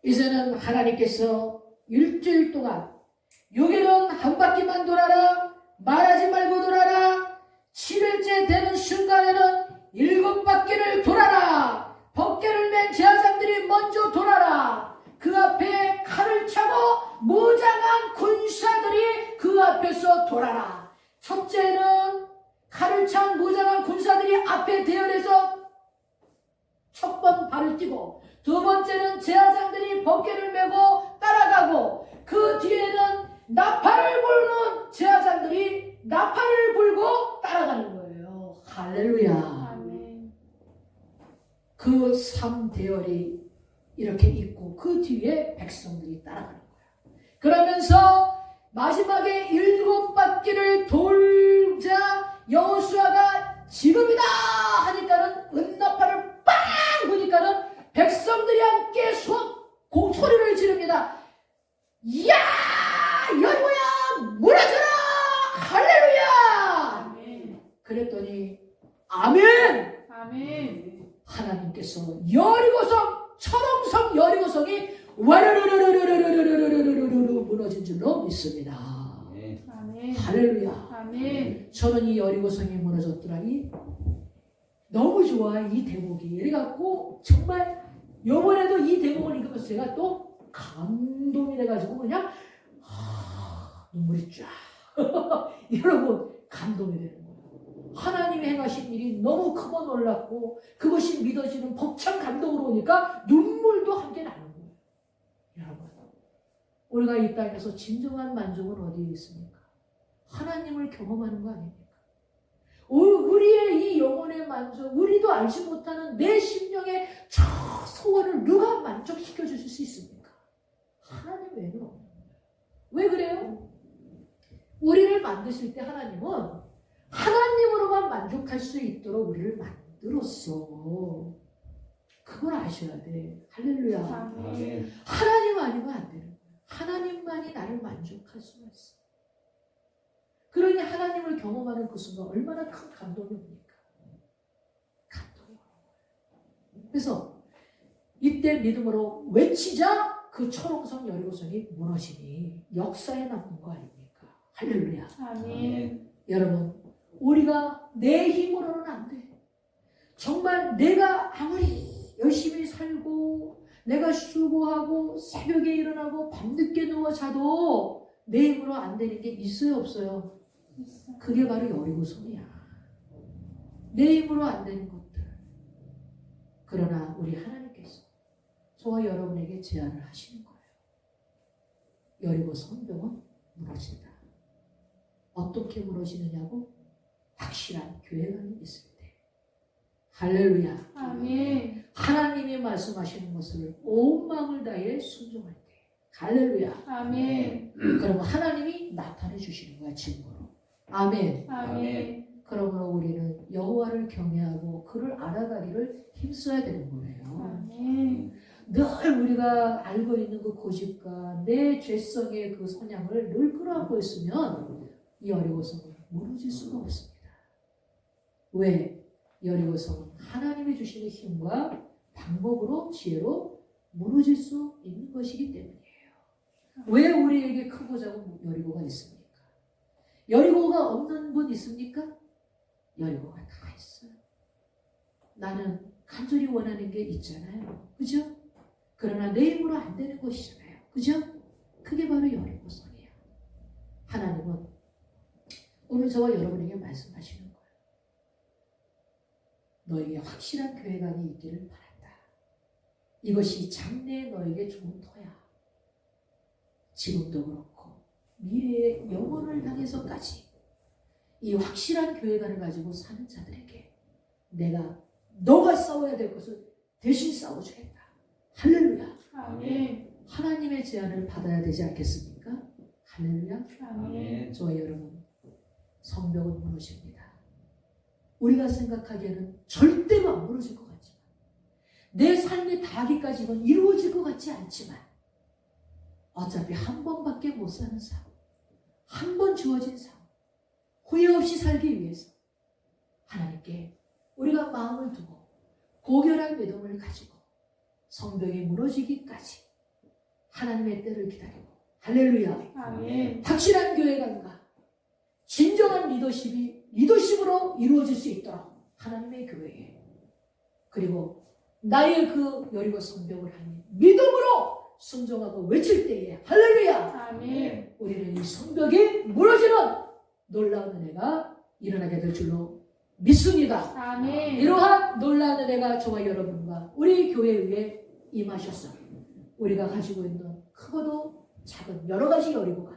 이제는 하나님께서 일주일 동안 6일은 한 바퀴만 돌아라. 말하지 말고 돌아라. 7일째 되는 순간에는 7바퀴를 돌아라. 법궤를 맨 제사장들이 먼저 돌아라. 그 앞에 칼을 차고 무장한 군사들이 그 앞에서 돌아라. 첫째는 칼을 찬 무장한 군사들이 앞에 대열해서 첫 번 발을 띄고 두 번째는 제사장들이 법궤를 메고 따라가고 그 뒤에는 나팔을 부는 제사장들이 나팔을 불고 따라가는 거예요. 할렐루야. 아멘. 그 3대열이 이렇게 있고 그 뒤에 백성들이 따라가는 거야. 그러면서 마지막에 7바퀴를 돌자 여호수아가 지금이다 하니까는 은나팔을 빵 부니까는 백성들이 함께 소리를 지릅니다. 야 여리고야 무너져라. 할렐루야. 아멘. 그랬더니 아멘. 아멘. 하나님께서 여리고성 철옹성 여리고성이 와르르르르르르르르르르르 무너진 줄로 믿습니다. 아멘. 할렐루야. 아멘. 저는 이 여리고성이 무너졌더라니 너무 좋아. 이 대목이 이래갖고 정말 요번에도 이 대목을 읽으면서 제가 또 감동이 돼가지고 그냥 눈물이 쫙 여러분 감동이 되는 거예요. 하나님이 행하신 일이 너무 크고 놀랍고 그것이 믿어지는 벅찬 감동으로 오니까 눈물도 함께 나는 거예요. 여러분 우리가 이 땅에서 진정한 만족은 어디에 있습니까? 하나님을 경험하는 거 아닙니까? 우리의 이 영혼의 만족, 우리도 알지 못하는 내 심령의 저 소원을 누가 만족시켜 주실 수 있습니까? 하나님 외에는 없는 거예요. 왜 그래요? 우리를 만드실 때 하나님은 하나님으로만 만족할 수 있도록 우리를 만들었어. 그걸 아셔야 돼. 할렐루야. 아멘. 하나님 아니면 안 되는 거야. 하나님만이 나를 만족할 수가 있어. 그러니 하나님을 경험하는 그 순간 얼마나 큰 감동이 옵니까? 감동이 오는 거예요. 그래서 이때 믿음으로 외치자 그 초롱성 여리고성이 무너지니 역사에 남는 거 아닙니까? 할렐루야. 아멘. 여러분, 우리가 내 힘으로는 안 돼. 정말 내가 아무리 열심히 살고 내가 수고하고 새벽에 일어나고 밤늦게 누워 자도 내 힘으로 안 되는 게 있어요, 없어요? 그게 바로 여리고성이야. 내 힘으로 안 되는 것들. 그러나 우리 하나님께서 저와 여러분에게 제안을 하시는 거예요. 여리고 성벽은 무너진다. 어떻게 무너지느냐고? 확실한 교회관이 있을 때. 할렐루야. 아멘. 하나님이 말씀하시는 것을 온 마음을 다해 순종할 때. 할렐루야. 아멘. 그러면 하나님이 나타내 주시는 거야, 증거로. 아멘. 아멘. 그러므로 우리는 여호와를 경외하고 그를 알아가기를 힘써야 되는 거예요. 아멘. 늘 우리가 알고 있는 그 고집과 내 죄성의 그 성향을 늘 끌어안고 있으면 이 여리고성은 무너질 수가 없습니다. 왜? 여리고성은 하나님이 주시는 힘과 방법으로 지혜로 무너질 수 있는 것이기 때문이에요. 왜 우리에게 크고 작은 여리고가 있습니까? 여리고가 없는 분 있습니까? 여리고가 다 있어요. 나는 간절히 원하는 게 있잖아요. 그죠? 그러나 내 힘으로 안 되는 것이잖아요. 그죠? 그게 바로 여리고성이에요. 하나님은 오늘 저와 여러분에게 말씀하시는 거예요. 너에게 확실한 교회관이 있기를 바란다. 이것이 장래에 너에게 좋은 터야. 지금도 그렇고 미래의 영혼을 향해서까지 이 확실한 교회관을 가지고 사는 자들에게 내가 너가 싸워야 될 것을 대신 싸워주겠다. 할렐루야. 아멘. 하나님의 제안을 받아야 되지 않겠습니까? 할렐루야. 아멘. 저와 여러분, 성벽은 무너집니다. 우리가 생각하기에는 절대로 안 무너질 것 같지만 내 삶의 다하기까지는 이루어질 것 같지 않지만 어차피 한 번밖에 못 사는 삶, 한 번 주어진 삶, 후회 없이 살기 위해서 하나님께 우리가 마음을 두고 고결한 믿음을 가지고 성벽이 무너지기까지 하나님의 때를 기다리고 할렐루야. 아멘. 확실한 교회관과 진정한 리더십으로 이루어질 수 있도록 하나님의 교회에 그리고 나의 그 여리고 성벽을 향해 믿음으로 순종하고 외칠 때에 할렐루야. 아멘. 우리는 이 성벽이 무너지는 놀라운 은혜가 일어나게 될 줄로 믿습니다. 아멘. 이러한 놀라운 은혜가 저와 여러분과 우리 교회에 임하셔서 우리가 가지고 있는 크고도 작은 여러 가지 여리고가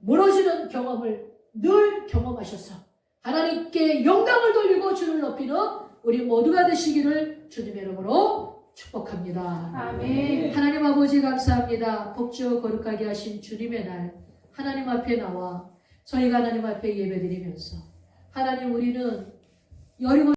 무너지는 경험을 늘 경험하셔서 하나님께 영광을 돌리고 주를 높이는 우리 모두가 되시기를 주님의 이름으로 축복합니다. 아멘. 하나님 아버지 감사합니다. 복주 거룩하게 하신 주님의 날 하나님 앞에 나와 저희가 하나님 앞에 예배드리면서 하나님 우리는 여리고